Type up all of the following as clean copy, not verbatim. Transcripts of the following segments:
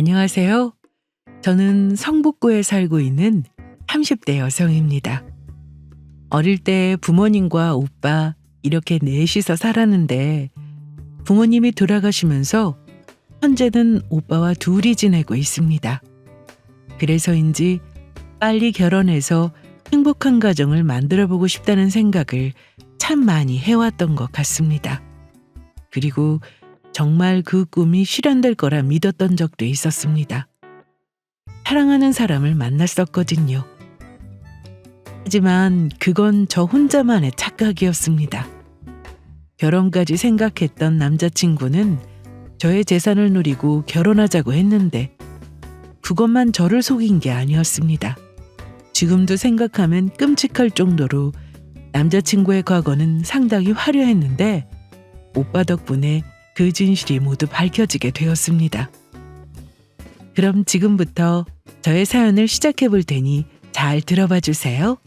안녕하세요. 저는 성북구에 살고 있는 30대 여성입니다. 어릴 때 부모님과 오빠 이렇게 넷이서 살았는데 부모님이 돌아가시면서 현재는 오빠와 둘이 지내고 있습니다. 그래서인지 빨리 결혼해서 행복한 가정을 만들어 보고 싶다는 생각을 참 많이 해왔던 것 같습니다. 그리고 정말 그 꿈이 실현될 거라 믿었던 적도 있었습니다. 사랑하는 사람을 만났었거든요. 하지만 그건 저 혼자만의 착각이었습니다. 결혼까지 생각했던 남자친구는 저의 재산을 노리고 결혼하자고 했는데 그것만 저를 속인 게 아니었습니다. 지금도 생각하면 끔찍할 정도로 남자친구의 과거는 상당히 화려했는데 오빠 덕분에 그 진실이 모두 밝혀지게 되었습니다. 그럼 지금부터 저의 사연을 시작해 볼 테니 잘 들어봐 주세요.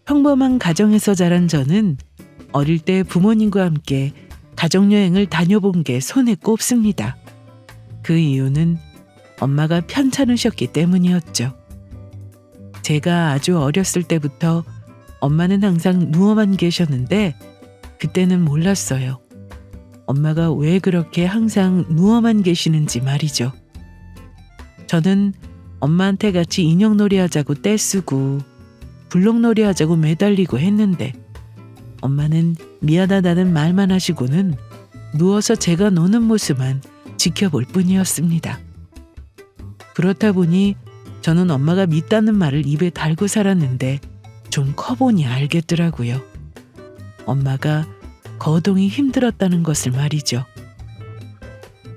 평범한 가정에서 자란 저는 어릴 때 부모님과 함께 가족여행을 다녀본 게 손에 꼽습니다. 그 이유는 엄마가 편찮으셨기 때문이었죠. 제가 아주 어렸을 때부터 엄마는 항상 누워만 계셨는데 그때는 몰랐어요. 엄마가 왜 그렇게 항상 누워만 계시는지 말이죠. 저는 엄마한테 같이 인형놀이 하자고 떼쓰고 블록놀이 하자고 매달리고 했는데 엄마는 미안하다는 말만 하시고는 누워서 제가 노는 모습만 지켜볼 뿐이었습니다. 그렇다 보니 저는 엄마가 밉다는 말을 입에 달고 살았는데 좀 커보니 알겠더라고요. 엄마가 거동이 힘들었다는 것을 말이죠.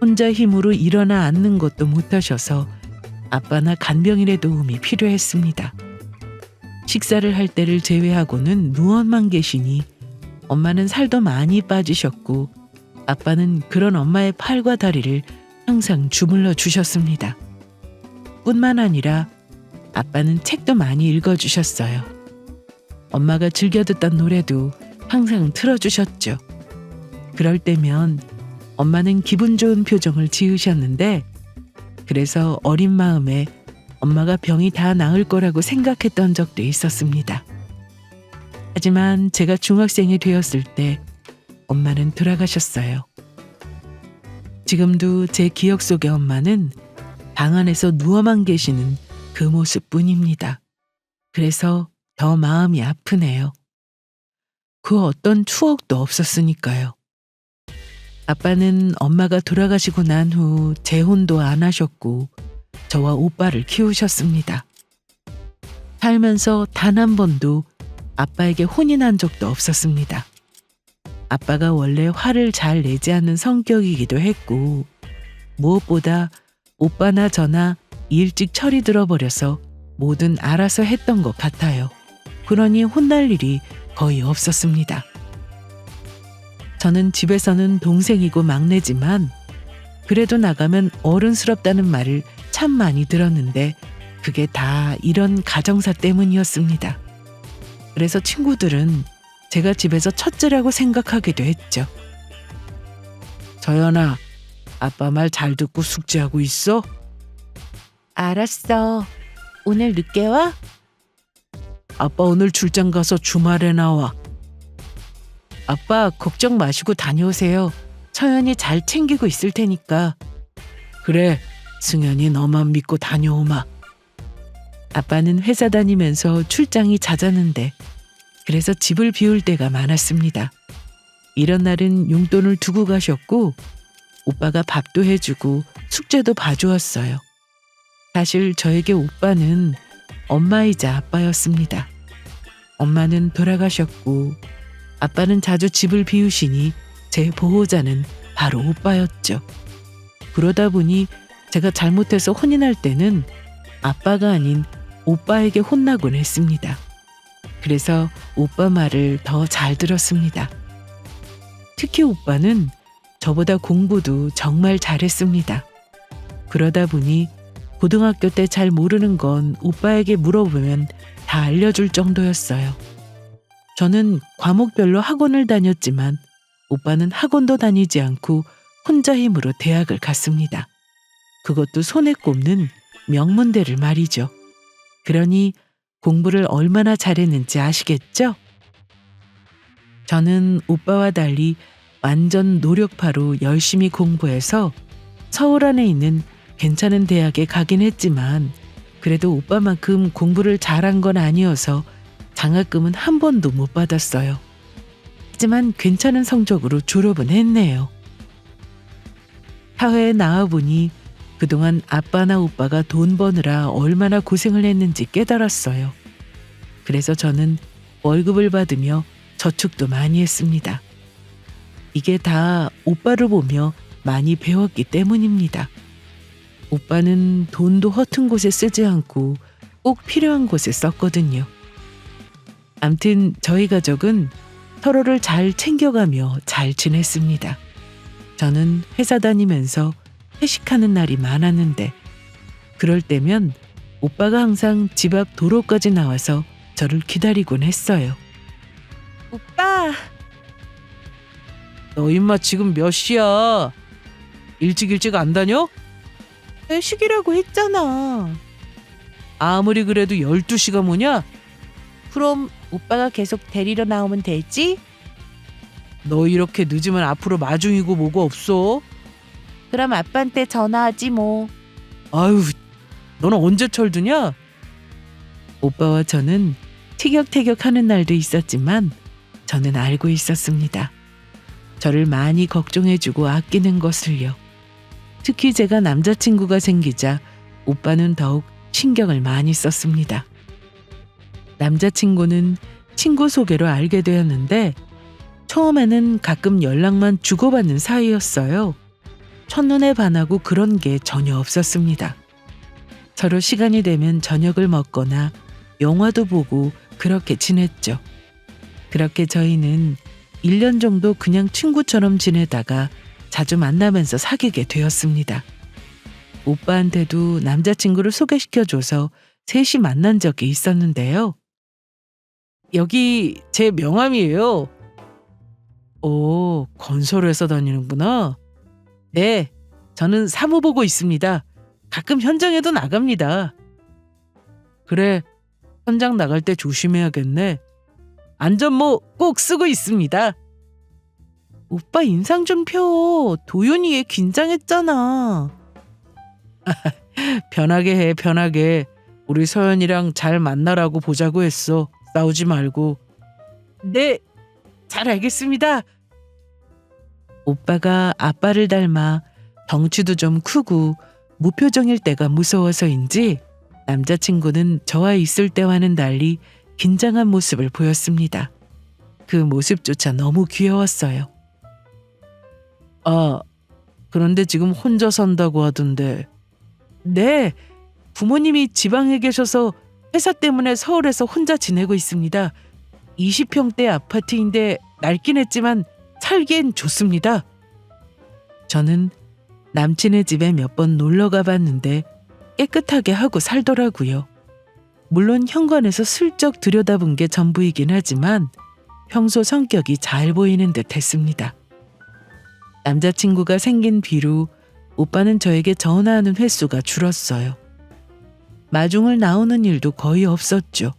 혼자 힘으로 일어나 앉는 것도 못하셔서 아빠나 간병인의 도움이 필요했습니다. 식사를 할 때를 제외하고는 누워만 계시니 엄마는 살도 많이 빠지셨고 아빠는 그런 엄마의 팔과 다리를 항상 주물러 주셨습니다. 뿐만 아니라 아빠는 책도 많이 읽어주셨어요. 엄마가 즐겨 듣던 노래도 항상 틀어주셨죠. 그럴 때면 엄마는 기분 좋은 표정을 지으셨는데 그래서 어린 마음에 엄마가 병이 다 나을 거라고 생각했던 적도 있었습니다. 하지만 제가 중학생이 되었을 때 엄마는 돌아가셨어요. 지금도 제 기억 속의 엄마는 방 안에서 누워만 계시는 그 모습뿐입니다. 그래서 더 마음이 아프네요. 그 어떤 추억도 없었으니까요. 아빠는 엄마가 돌아가시고 난 후 재혼도 안 하셨고 저와 오빠를 키우셨습니다. 살면서 단 한 번도 아빠에게 혼이 난 적도 없었습니다. 아빠가 원래 화를 잘 내지 않는 성격이기도 했고 무엇보다 오빠나 저나 일찍 철이 들어버려서 뭐든 알아서 했던 것 같아요. 그러니 혼날 일이 거의 없었습니다. 저는 집에서는 동생이고 막내지만 그래도 나가면 어른스럽다는 말을 참 많이 들었는데 그게 다 이런 가정사 때문이었습니다. 그래서 친구들은 제가 집에서 첫째라고 생각하기도 했죠. 서연아, 아빠 말 잘 듣고 숙제하고 있어? 알았어. 오늘 늦게 와? 아빠 오늘 출장 가서 주말에 나와. 아빠 걱정 마시고 다녀오세요. 서연이 잘 챙기고 있을 테니까. 그래, 승연이 너만 믿고 다녀오마. 아빠는 회사 다니면서 출장이 잦았는데 그래서 집을 비울 때가 많았습니다. 이런 날은 용돈을 두고 가셨고 오빠가 밥도 해주고 숙제도 봐주었어요. 사실 저에게 오빠는 엄마이자 아빠였습니다. 엄마는 돌아가셨고 아빠는 자주 집을 비우시니 제 보호자는 바로 오빠였죠. 그러다 보니 제가 잘못해서 혼이 날 때는 아빠가 아닌 오빠에게 혼나곤 했습니다. 그래서 오빠 말을 더 잘 들었습니다. 특히 오빠는 저보다 공부도 정말 잘했습니다. 그러다 보니 고등학교 때 잘 모르는 건 오빠에게 물어보면 다 알려줄 정도였어요. 저는 과목별로 학원을 다녔지만 오빠는 학원도 다니지 않고 혼자 힘으로 대학을 갔습니다. 그것도 손에 꼽는 명문대를 말이죠. 그러니 공부를 얼마나 잘했는지 아시겠죠? 저는 오빠와 달리 완전 노력파로 열심히 공부해서 서울 안에 있는 괜찮은 대학에 가긴 했지만 그래도 오빠만큼 공부를 잘한 건 아니어서 장학금은 한 번도 못 받았어요. 하지만 괜찮은 성적으로 졸업은 했네요. 사회에 나와보니 그동안 아빠나 오빠가 돈 버느라 얼마나 고생을 했는지 깨달았어요. 그래서 저는 월급을 받으며 저축도 많이 했습니다. 이게 다 오빠를 보며 많이 배웠기 때문입니다. 오빠는 돈도 허튼 곳에 쓰지 않고 꼭 필요한 곳에 썼거든요. 암튼 저희 가족은 서로를 잘 챙겨가며 잘 지냈습니다. 저는 회사 다니면서 회식하는 날이 많았는데 그럴 때면 오빠가 항상 집 앞 도로까지 나와서 저를 기다리곤 했어요. 오빠! 너 임마 지금 몇 시야? 일찍 안 다녀? 회식이라고 했잖아. 아무리 그래도 12시가 뭐냐? 그럼 오빠가 계속 데리러 나오면 되지? 너 이렇게 늦으면 앞으로 마중이고 뭐고 없어. 그럼 아빠한테 전화하지 뭐. 아유, 너는 언제 철드냐? 오빠와 저는 티격태격하는 날도 있었지만 저는 알고 있었습니다. 저를 많이 걱정해주고 아끼는 것을요. 특히 제가 남자친구가 생기자 오빠는 더욱 신경을 많이 썼습니다. 남자친구는 친구 소개로 알게 되었는데 처음에는 가끔 연락만 주고받는 사이였어요. 첫눈에 반하고 그런 게 전혀 없었습니다. 서로 시간이 되면 저녁을 먹거나 영화도 보고 그렇게 지냈죠. 그렇게 저희는 1년 정도 그냥 친구처럼 지내다가 자주 만나면서 사귀게 되었습니다. 오빠한테도 남자친구를 소개시켜줘서 셋이 만난 적이 있었는데요. 여기 제 명함이에요. 오, 건설회사 다니는구나. 네, 저는 사무 보고 있습니다. 가끔 현장에도 나갑니다. 그래, 현장 나갈 때 조심해야겠네. 안전모 꼭 쓰고 있습니다. 오빠 인상 좀 펴. 도윤이 얘 긴장했잖아. 편하게 해, 편하게. 우리 서연이랑 잘 만나라고 보자고 했어. 싸우지 말고. 네, 잘 알겠습니다. 오빠가 아빠를 닮아 덩치도 좀 크고 무표정일 때가 무서워서인지 남자친구는 저와 있을 때와는 달리 긴장한 모습을 보였습니다. 그 모습조차 너무 귀여웠어요. 아, 그런데 지금 혼자 산다고 하던데. 네, 부모님이 지방에 계셔서 회사 때문에 서울에서 혼자 지내고 있습니다. 20평대 아파트인데 낡긴 했지만 살기엔 좋습니다. 저는 남친의 집에 몇 번 놀러 가봤는데 깨끗하게 하고 살더라고요. 물론 현관에서 슬쩍 들여다본 게 전부이긴 하지만 평소 성격이 잘 보이는 듯 했습니다. 남자친구가 생긴 뒤로 오빠는 저에게 전화하는 횟수가 줄었어요. 마중을 나오는 일도 거의 없었죠.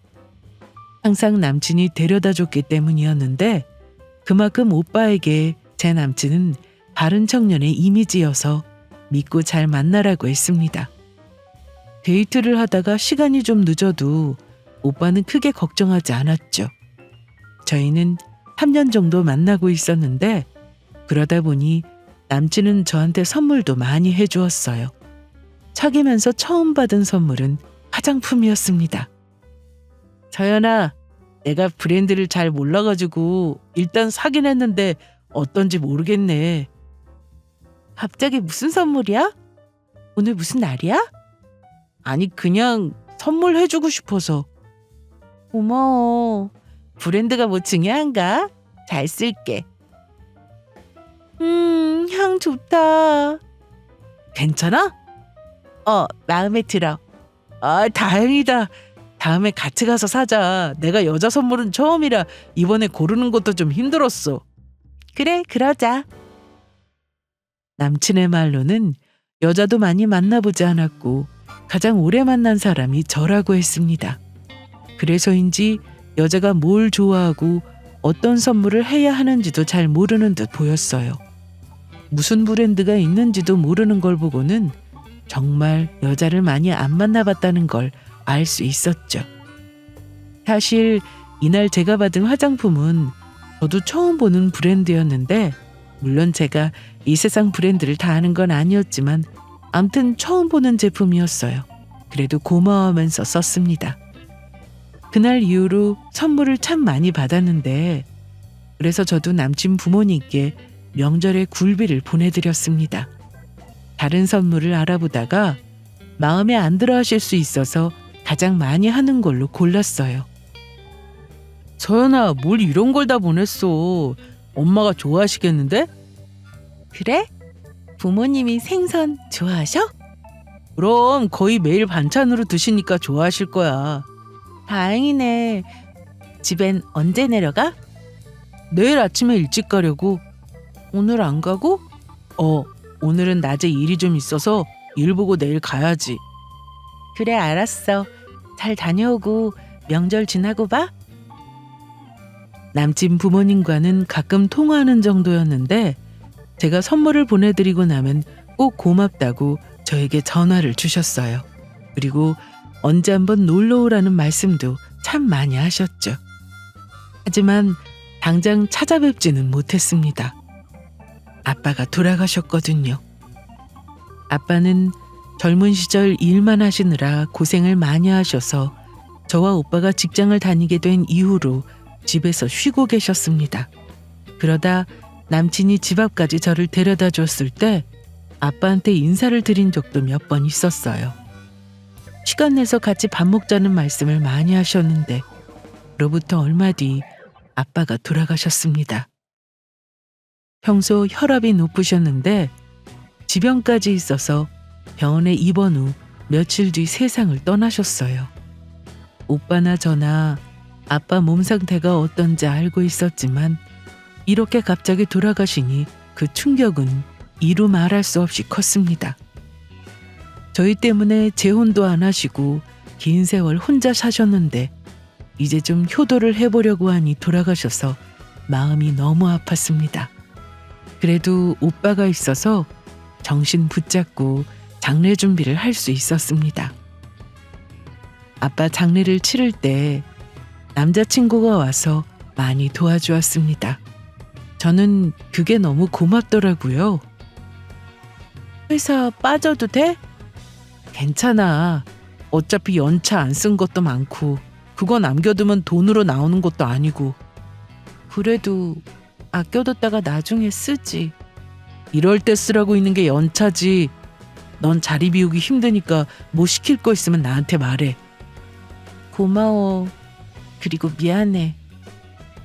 항상 남친이 데려다 줬기 때문이었는데 그만큼 오빠에게 제 남친은 바른 청년의 이미지여서 믿고 잘 만나라고 했습니다. 데이트를 하다가 시간이 좀 늦어도 오빠는 크게 걱정하지 않았죠. 저희는 3년 정도 만나고 있었는데 그러다 보니 남친은 저한테 선물도 많이 해주었어요. 사귀면서 처음 받은 선물은 화장품이었습니다. 서연아, 내가 브랜드를 잘 몰라가지고 일단 사긴 했는데 어떤지 모르겠네. 갑자기 무슨 선물이야? 오늘 무슨 날이야? 아니 그냥 선물해주고 싶어서. 고마워. 브랜드가 뭐 중요한가? 잘 쓸게. 향 좋다. 괜찮아? 마음에 들어. 아, 다행이다. 다음에 같이 가서 사자. 내가 여자 선물은 처음이라 이번에 고르는 것도 좀 힘들었어. 그래, 그러자. 남친의 말로는 여자도 많이 만나보지 않았고 가장 오래 만난 사람이 저라고 했습니다. 그래서인지 여자가 뭘 좋아하고 어떤 선물을 해야 하는지도 잘 모르는 듯 보였어요. 무슨 브랜드가 있는지도 모르는 걸 보고는 정말 여자를 많이 안 만나봤다는 걸 알 수 있었죠. 사실 이날 제가 받은 화장품은 저도 처음 보는 브랜드였는데, 물론 제가 이 세상 브랜드를 다 아는 건 아니었지만 암튼 처음 보는 제품이었어요. 그래도 고마워하면서 썼습니다. 그날 이후로 선물을 참 많이 받았는데, 그래서 저도 남친 부모님께 명절에 굴비를 보내드렸습니다. 다른 선물을 알아보다가 마음에 안 들어 하실 수 있어서 가장 많이 하는 걸로 골랐어요. 서연아, 뭘 이런 걸 다 보냈어. 엄마가 좋아하시겠는데? 그래? 부모님이 생선 좋아하셔? 그럼 거의 매일 반찬으로 드시니까 좋아하실 거야. 다행이네. 집엔 언제 내려가? 내일 아침에 일찍 가려고. 오늘 안 가고? 오늘은 낮에 일이 좀 있어서 일 보고 내일 가야지. 그래, 알았어. 잘 다녀오고 명절 지나고 봐. 남친 부모님과는 가끔 통화하는 정도였는데, 제가 선물을 보내드리고 나면 꼭 고맙다고 저에게 전화를 주셨어요. 그리고 언제 한번 놀러 오라는 말씀도 참 많이 하셨죠. 하지만 당장 찾아뵙지는 못했습니다. 아빠가 돌아가셨거든요. 아빠는 젊은 시절 일만 하시느라 고생을 많이 하셔서 저와 오빠가 직장을 다니게 된 이후로 집에서 쉬고 계셨습니다. 그러다 남친이 집 앞까지 저를 데려다 줬을 때 아빠한테 인사를 드린 적도 몇 번 있었어요. 시간 내서 같이 밥 먹자는 말씀을 많이 하셨는데, 그로부터 얼마 뒤 아빠가 돌아가셨습니다. 평소 혈압이 높으셨는데 지병까지 있어서 병원에 입원 후 며칠 뒤 세상을 떠나셨어요. 오빠나 저나 아빠 몸 상태가 어떤지 알고 있었지만 이렇게 갑자기 돌아가시니 그 충격은 이루 말할 수 없이 컸습니다. 저희 때문에 재혼도 안 하시고 긴 세월 혼자 사셨는데 이제 좀 효도를 해보려고 하니 돌아가셔서 마음이 너무 아팠습니다. 그래도 오빠가 있어서 정신 붙잡고 장례 준비를 할 수 있었습니다. 아빠 장례를 치를 때 남자친구가 와서 많이 도와주었습니다. 저는 그게 너무 고맙더라고요. 회사 빠져도 돼? 괜찮아. 어차피 연차 안 쓴 것도 많고 그거 남겨두면 돈으로 나오는 것도 아니고. 그래도 아껴뒀다가 나중에 쓰지. 이럴 때 쓰라고 있는 게 연차지. 넌 자리 비우기 힘드니까 뭐 시킬 거 있으면 나한테 말해. 고마워. 그리고 미안해.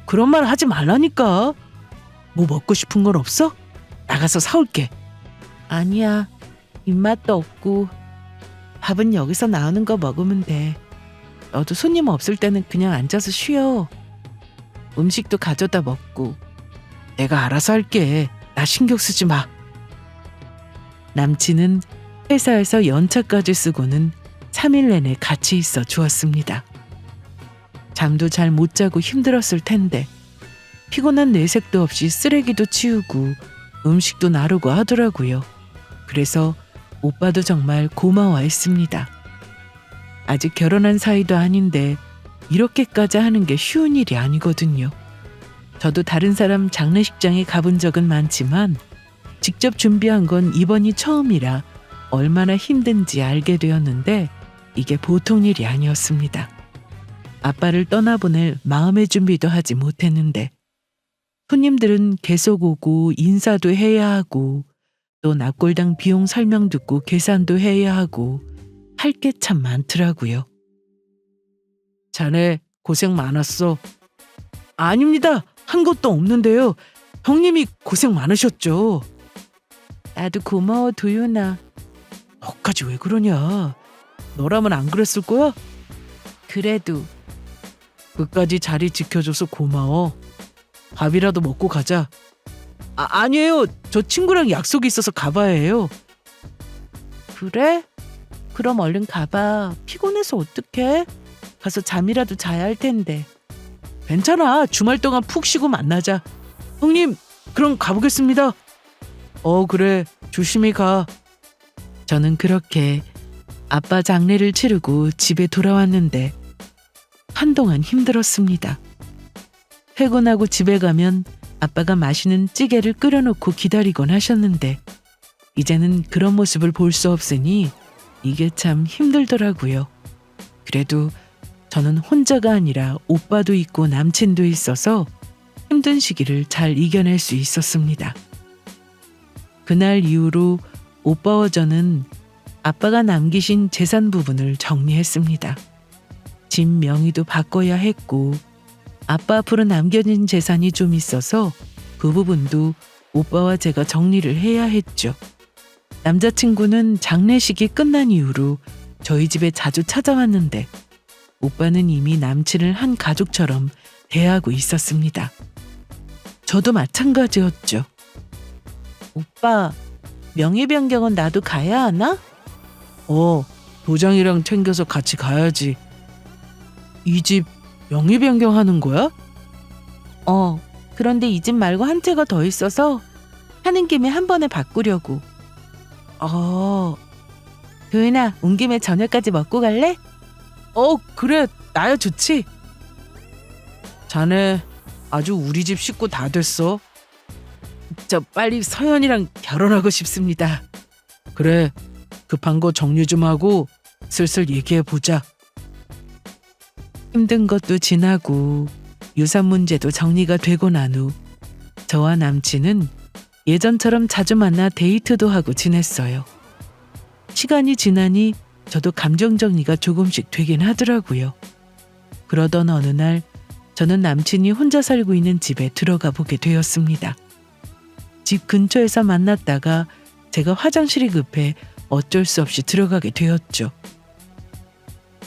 그런 말 하지 말라니까. 뭐 먹고 싶은 건 없어? 나가서 사올게. 아니야. 입맛도 없고. 밥은 여기서 나오는 거 먹으면 돼. 너도 손님 없을 때는 그냥 앉아서 쉬어. 음식도 가져다 먹고. 내가 알아서 할게. 나 신경 쓰지 마. 남친은 회사에서 연차까지 쓰고는 3일 내내 같이 있어 주었습니다. 잠도 잘 못 자고 힘들었을 텐데 피곤한 내색도 없이 쓰레기도 치우고 음식도 나르고 하더라고요. 그래서 오빠도 정말 고마워했습니다. 아직 결혼한 사이도 아닌데 이렇게까지 하는 게 쉬운 일이 아니거든요. 저도 다른 사람 장례식장에 가본 적은 많지만 직접 준비한 건 이번이 처음이라 얼마나 힘든지 알게 되었는데 이게 보통 일이 아니었습니다. 아빠를 떠나보낼 마음의 준비도 하지 못했는데 손님들은 계속 오고 인사도 해야 하고 또 납골당 비용 설명 듣고 계산도 해야 하고 할 게 참 많더라고요. 자네 고생 많았어. 아닙니다. 한 것도 없는데요. 형님이 고생 많으셨죠. 나도 고마워 도윤아. 너까지 왜 그러냐. 너라면 안 그랬을 거야? 그래도. 끝까지 자리 지켜줘서 고마워. 밥이라도 먹고 가자. 아니에요. 저 친구랑 약속이 있어서 가봐야 해요. 그래? 그럼 얼른 가봐. 피곤해서 어떡해? 가서 잠이라도 자야 할 텐데. 괜찮아. 주말 동안 푹 쉬고 만나자. 형님, 그럼 가보겠습니다. 그래. 조심히 가. 저는 그렇게 아빠 장례를 치르고 집에 돌아왔는데 한동안 힘들었습니다. 퇴근하고 집에 가면 아빠가 마시는 찌개를 끓여놓고 기다리곤 하셨는데 이제는 그런 모습을 볼 수 없으니 이게 참 힘들더라고요. 그래도 저는 혼자가 아니라 오빠도 있고 남친도 있어서 힘든 시기를 잘 이겨낼 수 있었습니다. 그날 이후로 오빠와 저는 아빠가 남기신 재산 부분을 정리했습니다. 집 명의도 바꿔야 했고 아빠 앞으로 남겨진 재산이 좀 있어서 그 부분도 오빠와 제가 정리를 해야 했죠. 남자친구는 장례식이 끝난 이후로 저희 집에 자주 찾아왔는데 오빠는 이미 남친을 한 가족처럼 대하고 있었습니다. 저도 마찬가지였죠. 오빠, 명의 변경은 나도 가야 하나? 도장이랑 챙겨서 같이 가야지. 이 집 명의 변경하는 거야? 그런데 이 집 말고 한 채가 더 있어서 하는 김에 한 번에 바꾸려고. 도윤아, 온 김에 저녁까지 먹고 갈래? 그래. 나야 좋지. 자네 아주 우리 집 식구 다 됐어. 저 빨리 서연이랑 결혼하고 싶습니다. 그래. 급한 거 정리 좀 하고 슬슬 얘기해 보자. 힘든 것도 지나고 유산 문제도 정리가 되고 난 후 저와 남친은 예전처럼 자주 만나 데이트도 하고 지냈어요. 시간이 지나니 저도 감정 정리가 조금씩 되긴 하더라고요. 그러던 어느 날 저는 남친이 혼자 살고 있는 집에 들어가 보게 되었습니다. 집 근처에서 만났다가 제가 화장실이 급해 어쩔 수 없이 들어가게 되었죠.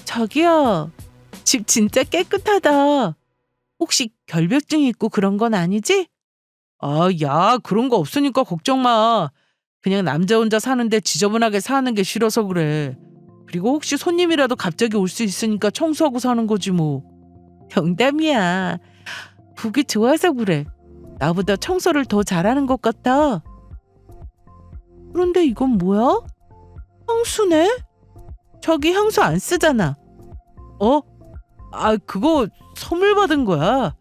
저기요, 집 진짜 깨끗하다. 혹시 결벽증 있고 그런 건 아니지? 야, 그런 거 없으니까 걱정 마. 그냥 남자 혼자 사는데 지저분하게 사는 게 싫어서 그래. 그리고 혹시 손님이라도 갑자기 올 수 있으니까 청소하고 사는 거지 뭐. 농담이야. 보기 좋아서 그래. 나보다 청소를 더 잘하는 것 같아. 그런데 이건 뭐야? 향수네? 저기 향수 안 쓰잖아. 그거 선물 받은 거야.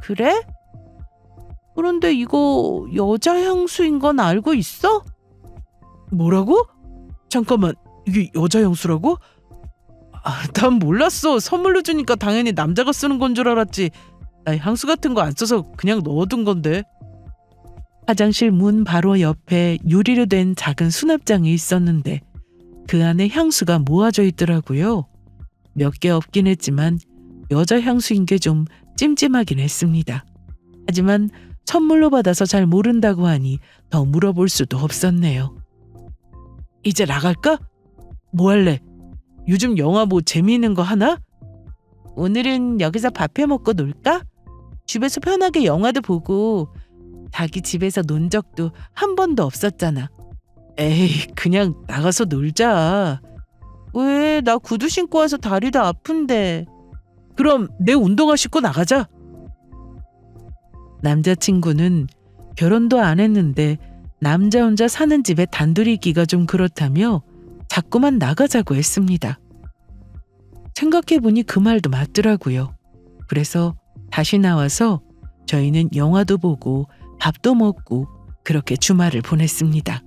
그래? 그런데 이거 여자 향수인 건 알고 있어? 뭐라고? 잠깐만, 이게 여자 향수라고? 난 몰랐어. 선물로 주니까 당연히 남자가 쓰는 건 줄 알았지. 나 향수 같은 거 안 써서 그냥 넣어둔 건데. 화장실 문 바로 옆에 유리로 된 작은 수납장이 있었는데 그 안에 향수가 모아져 있더라고요. 몇 개 없긴 했지만 여자 향수인 게 좀 찜찜하긴 했습니다. 하지만 선물로 받아서 잘 모른다고 하니 더 물어볼 수도 없었네요. 이제 나갈까? 뭐 할래? 요즘 영화 뭐 재미있는 거 하나? 오늘은 여기서 밥해 먹고 놀까? 집에서 편하게 영화도 보고 자기 집에서 논 적도 한 번도 없었잖아. 에이, 그냥 나가서 놀자. 왜? 나 구두 신고 와서 다리도 아픈데. 그럼 내 운동화 신고 나가자. 남자친구는 결혼도 안 했는데 남자 혼자 사는 집에 단둘이 있기가 좀 그렇다며 자꾸만 나가자고 했습니다. 생각해보니 그 말도 맞더라고요. 그래서 다시 나와서 저희는 영화도 보고 밥도 먹고 그렇게 주말을 보냈습니다.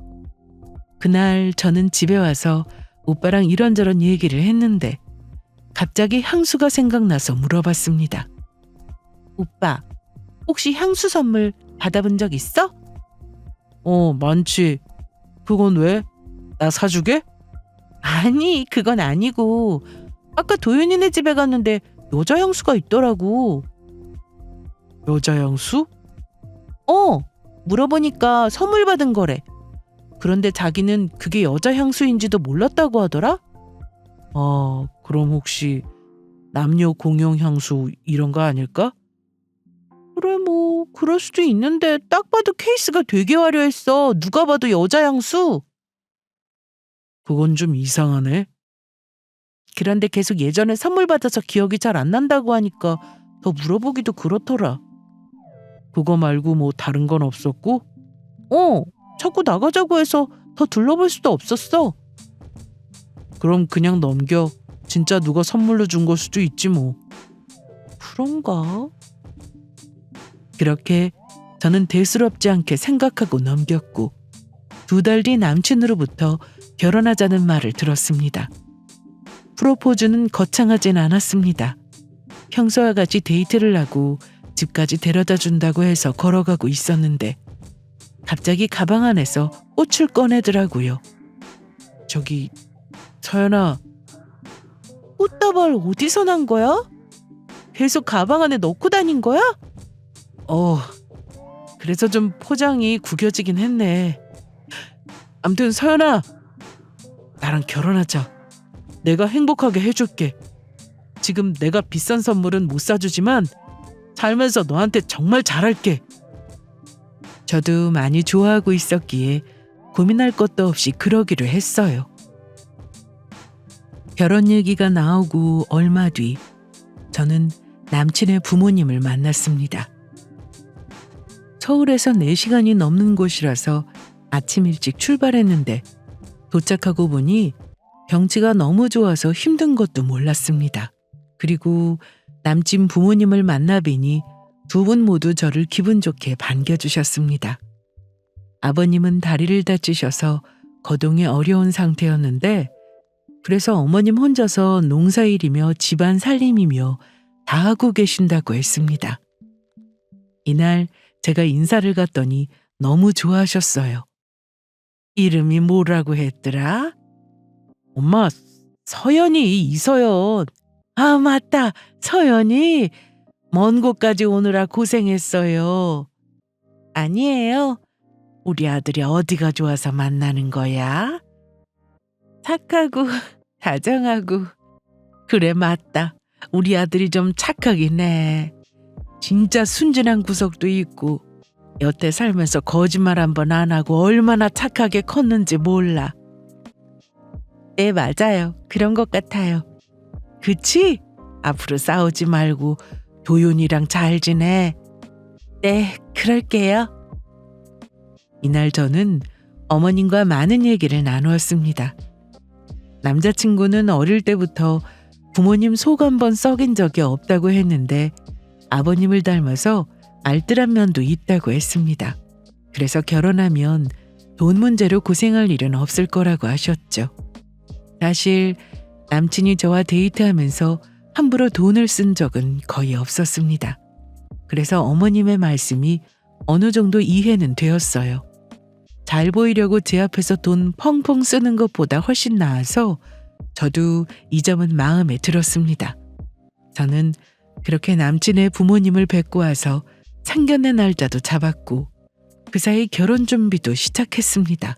그날 저는 집에 와서 오빠랑 이런저런 얘기를 했는데 갑자기 향수가 생각나서 물어봤습니다. 오빠, 혹시 향수 선물 받아본 적 있어? 많지. 그건 왜? 나 사주게? 아니, 그건 아니고 아까 도윤이네 집에 갔는데 여자 향수가 있더라고. 여자 향수? 물어보니까 선물 받은 거래. 그런데 자기는 그게 여자 향수인지도 몰랐다고 하더라? 그럼 혹시 남녀 공용 향수 이런 거 아닐까? 그래, 뭐 그럴 수도 있는데 딱 봐도 케이스가 되게 화려했어. 누가 봐도 여자 향수. 그건 좀 이상하네. 그런데 계속 예전에 선물 받아서 기억이 잘 안 난다고 하니까 더 물어보기도 그렇더라. 그거 말고 뭐 다른 건 없었고? 어, 자꾸 나가자고 해서 더 둘러볼 수도 없었어. 그럼 그냥 넘겨. 진짜 누가 선물로 준 걸 수도 있지 뭐. 그런가? 그렇게 저는 대수롭지 않게 생각하고 넘겼고 2달 뒤 남친으로부터 결혼하자는 말을 들었습니다. 프로포즈는 거창하진 않았습니다. 평소와 같이 데이트를 하고 집까지 데려다 준다고 해서 걸어가고 있었는데 갑자기 가방 안에서 꽃을 꺼내더라고요. 저기 서연아, 꽃다발 어디서 난 거야? 계속 가방 안에 넣고 다닌 거야? 그래서 좀 포장이 구겨지긴 했네. 암튼 서연아, 나랑 결혼하자. 내가 행복하게 해줄게. 지금 내가 비싼 선물은 못 사주지만 살면서 너한테 정말 잘할게. 저도 많이 좋아하고 있었기에 고민할 것도 없이 그러기로 했어요. 결혼 얘기가 나오고 얼마 뒤 저는 남친의 부모님을 만났습니다. 서울에서 4시간이 넘는 곳이라서 아침 일찍 출발했는데 도착하고 보니 경치가 너무 좋아서 힘든 것도 몰랐습니다. 그리고 남친 부모님을 만나 뵈니 2분 모두 저를 기분 좋게 반겨주셨습니다. 아버님은 다리를 다치셔서 거동이 어려운 상태였는데 그래서 어머님 혼자서 농사일이며 집안 살림이며 다 하고 계신다고 했습니다. 이날 제가 인사를 갔더니 너무 좋아하셨어요. 이름이 뭐라고 했더라? 엄마, 서연이, 이서연. 아, 맞다. 서연이. 먼 곳까지 오느라 고생했어요. 아니에요. 우리 아들이 어디가 좋아서 만나는 거야? 착하고 다정하고. 그래, 맞다. 우리 아들이 좀 착하긴 해. 진짜 순진한 구석도 있고 여태 살면서 거짓말 한 번 안 하고 얼마나 착하게 컸는지 몰라. 네, 맞아요. 그런 것 같아요. 그치? 앞으로 싸우지 말고 도윤이랑 잘 지내. 네, 그럴게요. 이날 저는 어머님과 많은 얘기를 나누었습니다. 남자친구는 어릴 때부터 부모님 속 한번 썩인 적이 없다고 했는데 아버님을 닮아서 알뜰한 면도 있다고 했습니다. 그래서 결혼하면 돈 문제로 고생할 일은 없을 거라고 하셨죠. 사실 남친이 저와 데이트하면서 함부로 돈을 쓴 적은 거의 없었습니다. 그래서 어머님의 말씀이 어느 정도 이해는 되었어요. 잘 보이려고 제 앞에서 돈 펑펑 쓰는 것보다 훨씬 나아서 저도 이 점은 마음에 들었습니다. 저는 그렇게 남친의 부모님을 뵙고 와서 상견례 날짜도 잡았고 그 사이 결혼 준비도 시작했습니다.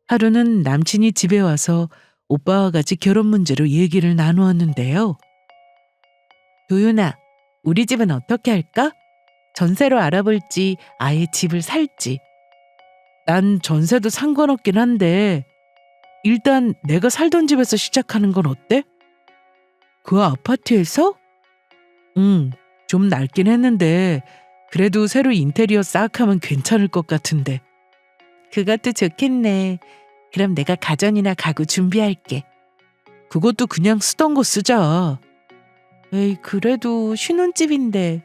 하루는 남친이 집에 와서 오빠와 같이 결혼 문제로 얘기를 나누었는데요. 도윤아, 우리 집은 어떻게 할까? 전세로 알아볼지 아예 집을 살지. 난 전세도 상관없긴 한데 일단 내가 살던 집에서 시작하는 건 어때? 그 아파트에서? 좀 낡긴 했는데 그래도 새로 인테리어 싹 하면 괜찮을 것 같은데. 그것도 좋겠네. 그럼 내가 가전이나 가구 준비할게. 그것도 그냥 쓰던 거 쓰자. 에이, 그래도 신혼집인데.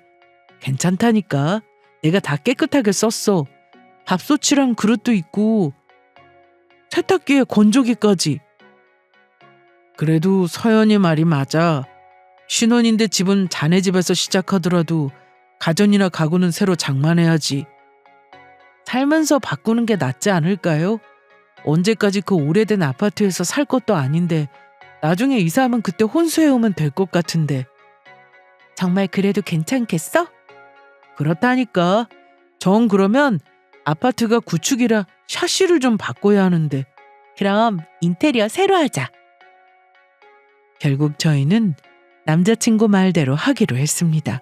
괜찮다니까. 내가 다 깨끗하게 썼어. 밥솥이랑 그릇도 있고 세탁기에 건조기까지. 그래도 서연이 말이 맞아. 신혼인데 집은 자네 집에서 시작하더라도 가전이나 가구는 새로 장만해야지. 살면서 바꾸는 게 낫지 않을까요? 언제까지 그 오래된 아파트에서 살 것도 아닌데 나중에 이사하면 그때 혼수해오면 될 것 같은데. 정말 그래도 괜찮겠어? 그렇다니까. 정 그러면 아파트가 구축이라 샤시를 좀 바꿔야 하는데. 그럼 인테리어 새로 하자. 결국 저희는 남자친구 말대로 하기로 했습니다.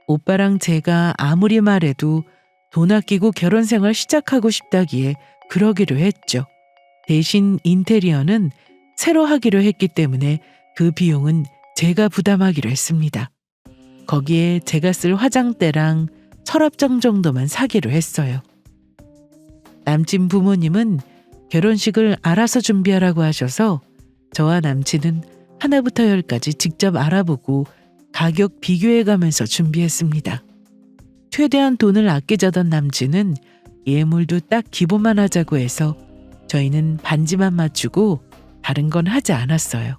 오빠랑 제가 아무리 말해도 돈 아끼고 결혼 생활 시작하고 싶다기에 그러기로 했죠. 대신 인테리어는 새로 하기로 했기 때문에 그 비용은 제가 부담하기로 했습니다. 거기에 제가 쓸 화장대랑 서랍장 정도만 사기로 했어요. 남친 부모님은 결혼식을 알아서 준비하라고 하셔서 저와 남친은 하나부터 열까지 직접 알아보고 가격 비교해가면서 준비했습니다. 최대한 돈을 아끼자던 남친은 예물도 딱 기본만 하자고 해서 저희는 반지만 맞추고 다른 건 하지 않았어요.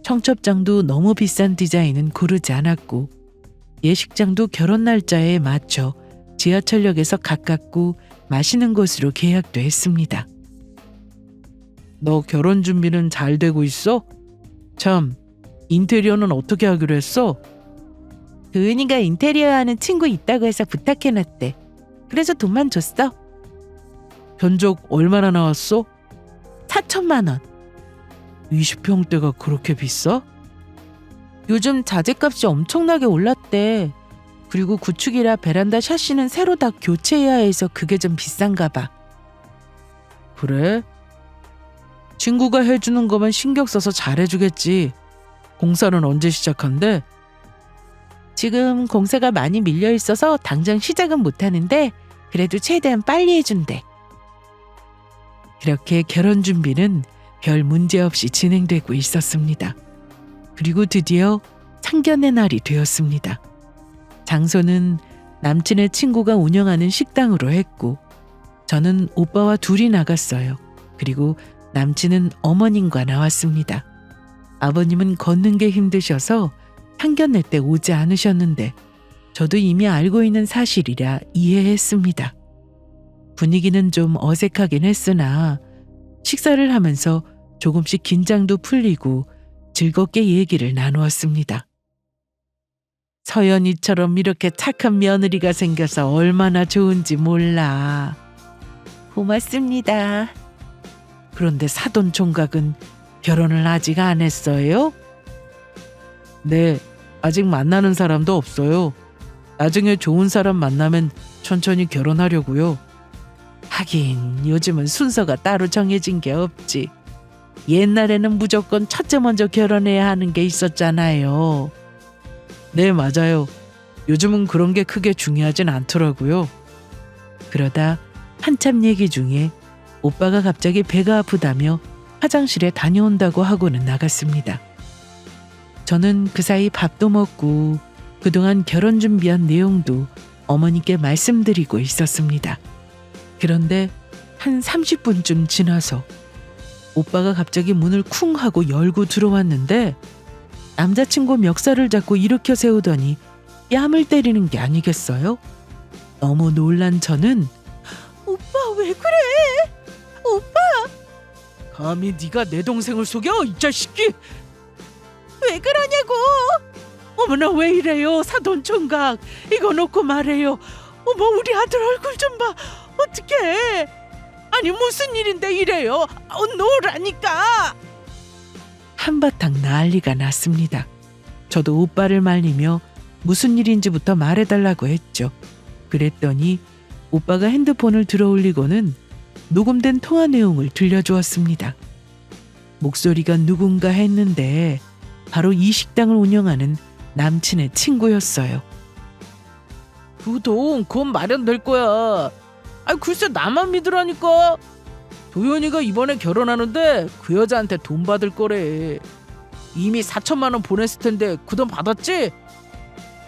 청첩장도 너무 비싼 디자인은 고르지 않았고 예식장도 결혼 날짜에 맞춰 지하철역에서 가깝고 맛있는 곳으로 계약도 했습니다. 너 결혼 준비는 잘 되고 있어? 참, 인테리어는 어떻게 하기로 했어? 도윤이가 인테리어 하는 친구 있다고 해서 부탁해놨대. 그래서 돈만 줬어. 견적 얼마나 나왔어? 4천만 원. 20평대가 그렇게 비싸? 요즘 자재값이 엄청나게 올랐대. 그리고 구축이라 베란다 샤시는 새로 다 교체해야 해서 그게 좀 비싼가 봐. 그래? 친구가 해주는 거만 신경 써서 잘해주겠지. 공사는 언제 시작한대? 지금 공사가 많이 밀려 있어서 당장 시작은 못하는데 그래도 최대한 빨리 해준대. 그렇게 결혼 준비는 별 문제 없이 진행되고 있었습니다. 그리고 드디어 상견례 날이 되었습니다. 장소는 남친의 친구가 운영하는 식당으로 했고 저는 오빠와 둘이 나갔어요. 그리고 남친은 어머님과 나왔습니다. 아버님은 걷는 게 힘드셔서 상견례 때 오지 않으셨는데 저도 이미 알고 있는 사실이라 이해했습니다. 분위기는 좀 어색하긴 했으나 식사를 하면서 조금씩 긴장도 풀리고 즐겁게 얘기를 나누었습니다. 서연이처럼 이렇게 착한 며느리가 생겨서 얼마나 좋은지 몰라. 고맙습니다. 그런데 사돈 총각은 결혼을 아직 안 했어요? 네, 아직 만나는 사람도 없어요. 나중에 좋은 사람 만나면 천천히 결혼하려고요. 하긴 요즘은 순서가 따로 정해진 게 없지. 옛날에는 무조건 첫째 먼저 결혼해야 하는 게 있었잖아요. 네, 맞아요. 요즘은 그런 게 크게 중요하진 않더라고요. 그러다 한참 얘기 중에 오빠가 갑자기 배가 아프다며 화장실에 다녀온다고 하고는 나갔습니다. 저는 그 사이 밥도 먹고 그동안 결혼 준비한 내용도 어머니께 말씀드리고 있었습니다. 그런데 한 30분쯤 지나서 오빠가 갑자기 문을 쿵 하고 열고 들어왔는데 남자친구 멱살을 잡고 일으켜 세우더니 뺨을 때리는 게 아니겠어요? 너무 놀란 저는 오빠 왜 그래? 오빠! 감히 네가 내 동생을 속여? 이 자식이! 왜 그러냐고! 어머나 왜 이래요 사돈 총각. 이거 놓고 말해요. 어머 우리 아들 얼굴 좀 봐. 어떡해. 아니 무슨 일인데 이래요. 놓으라니까. 한바탕 난리가 났습니다. 저도 오빠를 말리며 무슨 일인지부터 말해달라고 했죠. 그랬더니 오빠가 핸드폰을 들어올리고는 녹음된 통화 내용을 들려주었습니다. 목소리가 누군가 했는데 바로 이 식당을 운영하는 남친의 친구였어요. 그 돈 곧 마련될 거야. 아이 글쎄 나만 믿으라니까. 도연이가 이번에 결혼하는데 그 여자한테 돈 받을 거래. 이미 4천만 원 보냈을 텐데 그 돈 받았지?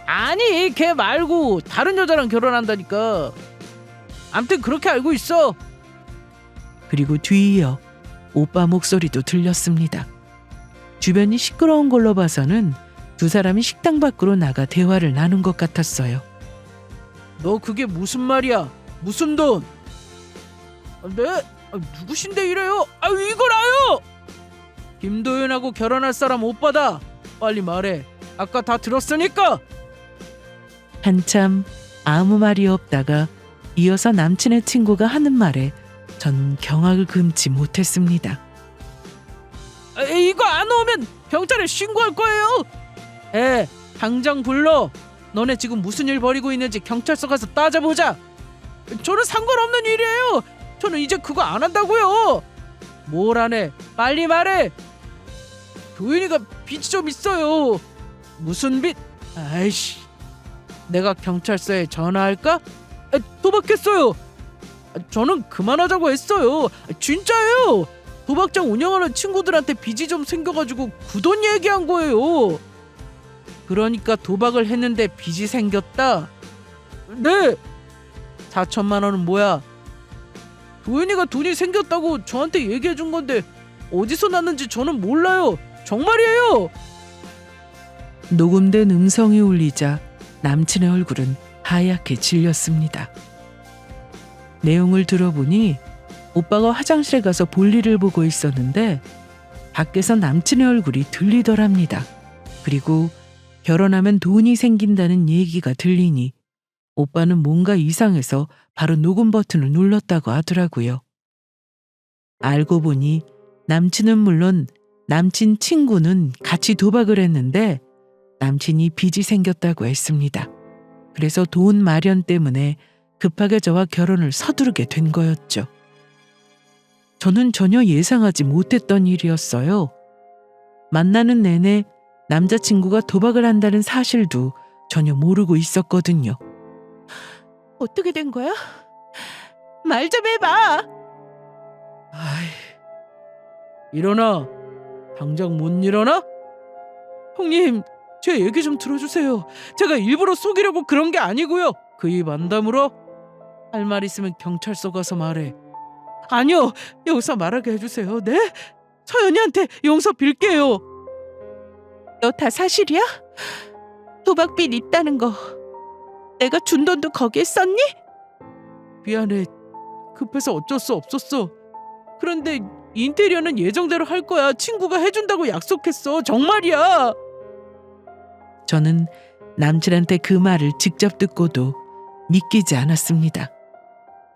아니 걔 말고 다른 여자랑 결혼한다니까. 암튼 그렇게 알고 있어. 그리고 뒤이어 오빠 목소리도 들렸습니다. 주변이 시끄러운 걸로 봐서는 두 사람이 식당 밖으로 나가 대화를 나눈 것 같았어요. 너 그게 무슨 말이야? 무슨 돈? 네? 누구신데 이래요? 이걸 아요! 김도윤하고 결혼할 사람 오빠다. 빨리 말해. 아까 다 들었으니까. 한참 아무 말이 없다가 이어서 남친의 친구가 하는 말에 전 경악을 금치 못했습니다. 이거 안 오면 경찰에 신고할 거예요. 당장 불러. 너네 지금 무슨 일 벌이고 있는지 경찰서 가서 따져보자. 저는 상관없는 일이에요. 저는 이제 그거 안 한다고요. 뭘 안 해? 빨리 말해! 도윤이가 빚이 좀 있어요. 무슨 빚? 아이씨, 내가 경찰서에 전화할까? 도박했어요. 저는 그만하자고 했어요. 진짜예요. 도박장 운영하는 친구들한테 빚이 좀 생겨가지고 그 돈 얘기한 거예요. 그러니까 도박을 했는데 빚이 생겼다? 네. 4천만 원은 뭐야? 도윤이가 돈이 생겼다고 저한테 얘기해 준 건데 어디서 났는지 저는 몰라요. 정말이에요. 녹음된 음성이 울리자 남친의 얼굴은 하얗게 질렸습니다. 내용을 들어보니 오빠가 화장실에 가서 볼일을 보고 있었는데 밖에서 남친의 얼굴이 들리더랍니다. 그리고 결혼하면 돈이 생긴다는 얘기가 들리니 오빠는 뭔가 이상해서 바로 녹음 버튼을 눌렀다고 하더라고요. 알고 보니 남친은 물론 남친 친구는 같이 도박을 했는데 남친이 빚이 생겼다고 했습니다. 그래서 돈 마련 때문에 급하게 저와 결혼을 서두르게 된 거였죠. 저는 전혀 예상하지 못했던 일이었어요. 만나는 내내 남자친구가 도박을 한다는 사실도 전혀 모르고 있었거든요. 어떻게 된 거야? 말 좀 해봐. 아이, 일어나. 당장 못 일어나? 형님, 제 얘기 좀 들어주세요. 제가 일부러 속이려고 그런 게 아니고요. 그 입 안 다물어? 할 말 있으면 경찰서 가서 말해. 아니요, 여기서 말하게 해주세요. 네? 서연이한테 용서 빌게요. 너 다 사실이야? 도박빚 있다는 거 내가 준 돈도 거기에 썼니? 미안해. 급해서 어쩔 수 없었어. 그런데 인테리어는 예정대로 할 거야. 친구가 해준다고 약속했어. 정말이야. 저는 남친한테 그 말을 직접 듣고도 믿기지 않았습니다.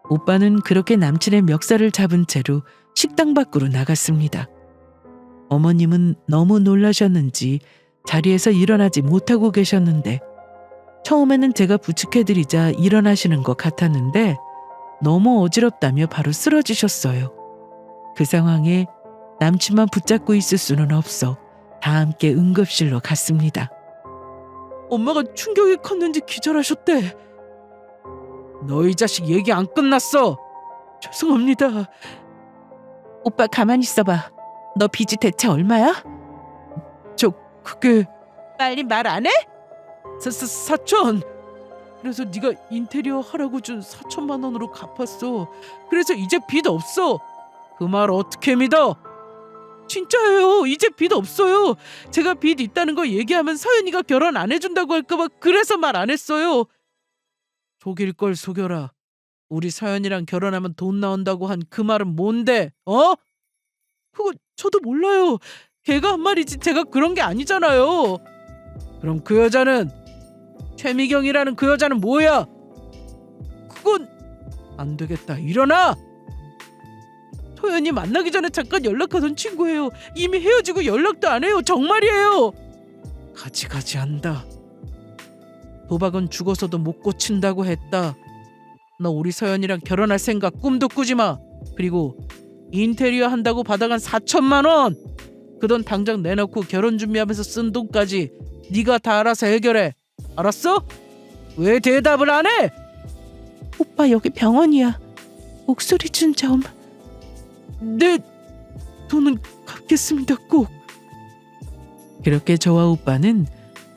오빠는 그렇게 남친의 멱살을 잡은 채로 식당 밖으로 나갔습니다. 어머님은 너무 놀라셨는지 자리에서 일어나지 못하고 계셨는데 처음에는 제가 부축해드리자 일어나시는 것 같았는데 너무 어지럽다며 바로 쓰러지셨어요. 그 상황에 남친만 붙잡고 있을 수는 없어 다 함께 응급실로 갔습니다. 엄마가 충격이 컸는지 기절하셨대. 너희 자식 얘기 안 끝났어. 죄송합니다. 오빠 가만히 있어봐. 너 빚이 대체 얼마야? 그게 빨리 말 안 해? 4천. 그래서 네가 인테리어 하라고 준 4천만 원으로 갚았어. 그래서 이제 빚 없어. 그 말 어떻게 믿어? 진짜예요. 이제 빚 없어요. 제가 빚 있다는 거 얘기하면 서연이가 결혼 안 해준다고 할까봐 그래서 말 안 했어요. 속일 걸 속여라. 우리 서연이랑 결혼하면 돈 나온다고 한 그 말은 뭔데? 어? 그거 저도 몰라요. 걔가 한 말이지 제가 그런 게 아니잖아요. 그럼 그 여자는 최미경이라는 그 여자는 뭐야? 그건 안 되겠다. 일어나. 소연이 만나기 전에 잠깐 연락하던 친구예요. 이미 헤어지고 연락도 안 해요. 정말이에요. 가지 한다. 도박은 죽어서도 못 고친다고 했다. 너 우리 서연이랑 결혼할 생각 꿈도 꾸지 마. 그리고 인테리어 한다고 받아간 4천만 원. 그 돈 당장 내놓고 결혼 준비하면서 쓴 돈까지 네가 다 알아서 해결해. 알았어? 왜 대답을 안 해? 오빠 여기 병원이야. 목소리 좀 좀. 네, 돈은 갚겠습니다. 꼭. 그렇게 저와 오빠는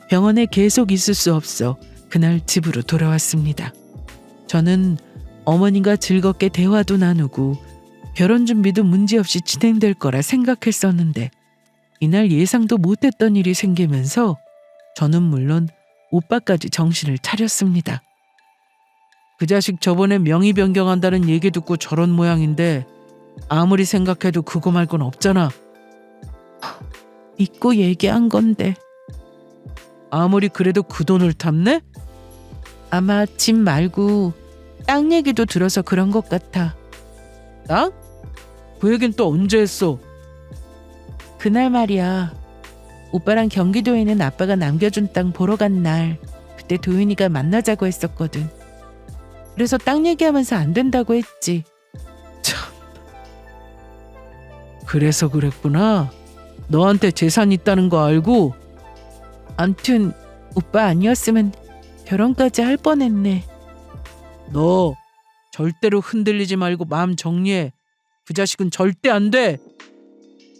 병원에 계속 있을 수 없어 그날 집으로 돌아왔습니다. 저는 어머님과 즐겁게 대화도 나누고 결혼 준비도 문제없이 진행될 거라 생각했었는데 이날 예상도 못했던 일이 생기면서 저는 물론 오빠까지 정신을 차렸습니다. 그 자식 저번에 명의 변경한다는 얘기 듣고 저런 모양인데 아무리 생각해도 그거 말곤 없잖아. 믿고 얘기한 건데. 아무리 그래도 그 돈을 탐내? 아마 집 말고 땅 얘기도 들어서 그런 것 같아. 땅? 그 얘긴 또 언제 했어? 그날 말이야. 오빠랑 경기도에 있는 아빠가 남겨준 땅 보러 간 날 그때 도윤이가 만나자고 했었거든. 그래서 땅 얘기하면서 안 된다고 했지. 참. 그래서 그랬구나. 너한테 재산 있다는 거 알고. 암튼 오빠 아니었으면 결혼까지 할 뻔했네. 너 절대로 흔들리지 말고 마음 정리해. 그 자식은 절대 안 돼.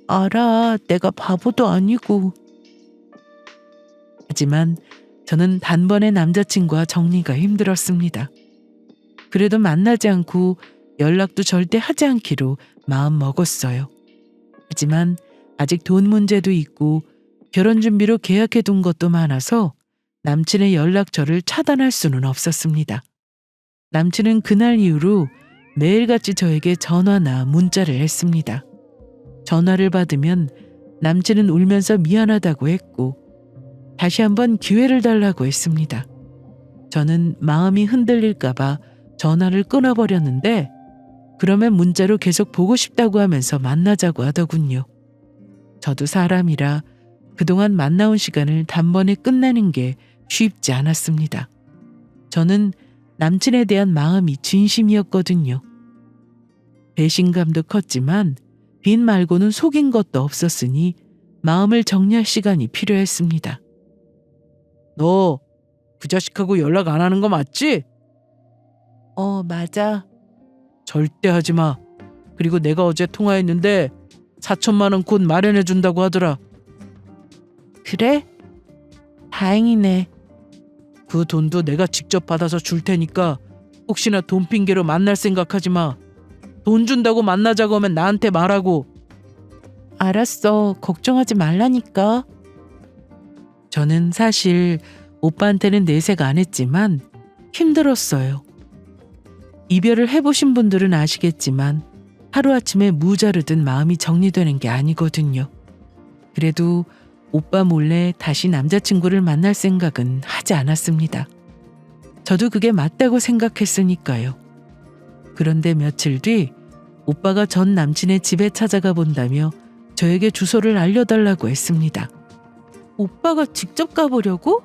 알아, 내가 바보도 아니고. 하지만 저는 단번에 남자친구와 정리가 힘들었습니다. 그래도 만나지 않고 연락도 절대 하지 않기로 마음 먹었어요. 하지만 아직 돈 문제도 있고 결혼 준비로 계약해둔 것도 많아서 남친의 연락처를 차단할 수는 없었습니다. 남친은 그날 이후로 매일같이 저에게 전화나 문자를 했습니다. 전화를 받으면 남친은 울면서 미안하다고 했고 다시 한번 기회를 달라고 했습니다. 저는 마음이 흔들릴까봐 전화를 끊어버렸는데 그러면 문자로 계속 보고 싶다고 하면서 만나자고 하더군요. 저도 사람이라 그동안 만나온 시간을 단번에 끝내는 게 쉽지 않았습니다. 저는 남친에 대한 마음이 진심이었거든요. 배신감도 컸지만 빚 말고는 속인 것도 없었으니 마음을 정리할 시간이 필요했습니다. 너 그 자식하고 연락 안 하는 거 맞지? 맞아. 절대 하지 마. 그리고 내가 어제 통화했는데 4천만 원 곧 마련해 준다고 하더라. 그래? 다행이네. 그 돈도 내가 직접 받아서 줄 테니까 혹시나 돈 핑계로 만날 생각하지 마. 돈 준다고 만나자고 하면 나한테 말하고. 알았어. 걱정하지 말라니까. 저는 사실 오빠한테는 내색 안 했지만 힘들었어요. 이별을 해보신 분들은 아시겠지만 하루아침에 무자르듯 마음이 정리되는 게 아니거든요. 그래도 오빠 몰래 다시 남자친구를 만날 생각은 하지 않았습니다. 저도 그게 맞다고 생각했으니까요. 그런데 며칠 뒤 오빠가 전 남친의 집에 찾아가 본다며 저에게 주소를 알려달라고 했습니다. 오빠가 직접 가보려고?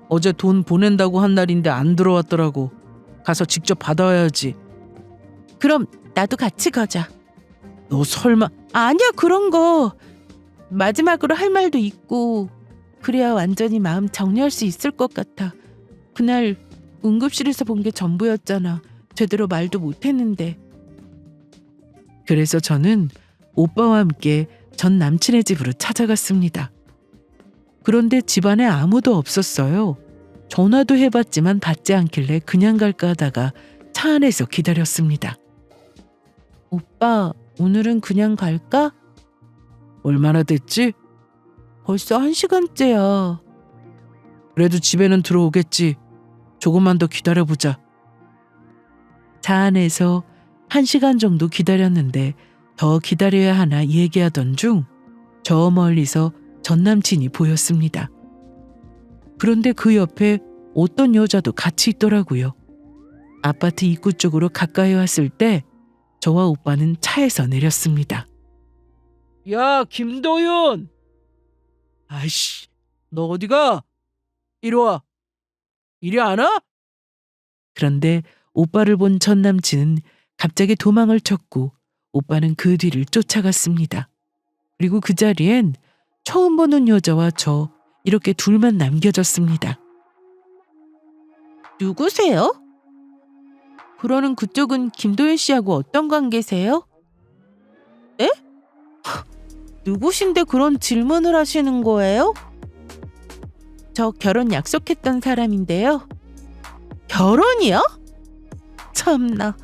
어제 돈 보낸다고 한 날인데 안 들어왔더라고. 가서 직접 받아와야지. 그럼 나도 같이 가자. 너 설마. 아니야, 그런 거. 마지막으로 할 말도 있고 그래야 완전히 마음 정리할 수 있을 것 같아. 그날 응급실에서 본 게 전부였잖아. 제대로 말도 못했는데. 그래서 저는 오빠와 함께 전 남친의 집으로 찾아갔습니다. 그런데 집안에 아무도 없었어요. 전화도 해봤지만 받지 않길래 그냥 갈까 하다가 차 안에서 기다렸습니다. 오빠, 오늘은 그냥 갈까? 얼마나 됐지? 벌써 1시간째야. 그래도 집에는 들어오겠지. 조금만 더 기다려보자. 차 안에서 1시간 정도 기다렸는데 더 기다려야 하나 얘기하던 중 저 멀리서 전 남친이 보였습니다. 그런데 그 옆에 어떤 여자도 같이 있더라고요. 아파트 입구 쪽으로 가까이 왔을 때 저와 오빠는 차에서 내렸습니다. 야, 김도윤! 아이씨, 너 어디가? 이리 와. 이리 안 와? 그런데 오빠를 본 전 남친은 갑자기 도망을 쳤고 오빠는 그 뒤를 쫓아갔습니다. 그리고 그 자리엔 처음 보는 여자와 저 이렇게 둘만 남겨졌습니다. 누구세요? 그러는 그쪽은 김도윤 씨하고 어떤 관계세요? 에? 누구신데 그런 질문을 하시는 거예요? 저 결혼 약속했던 사람인데요. 결혼이요? 참나.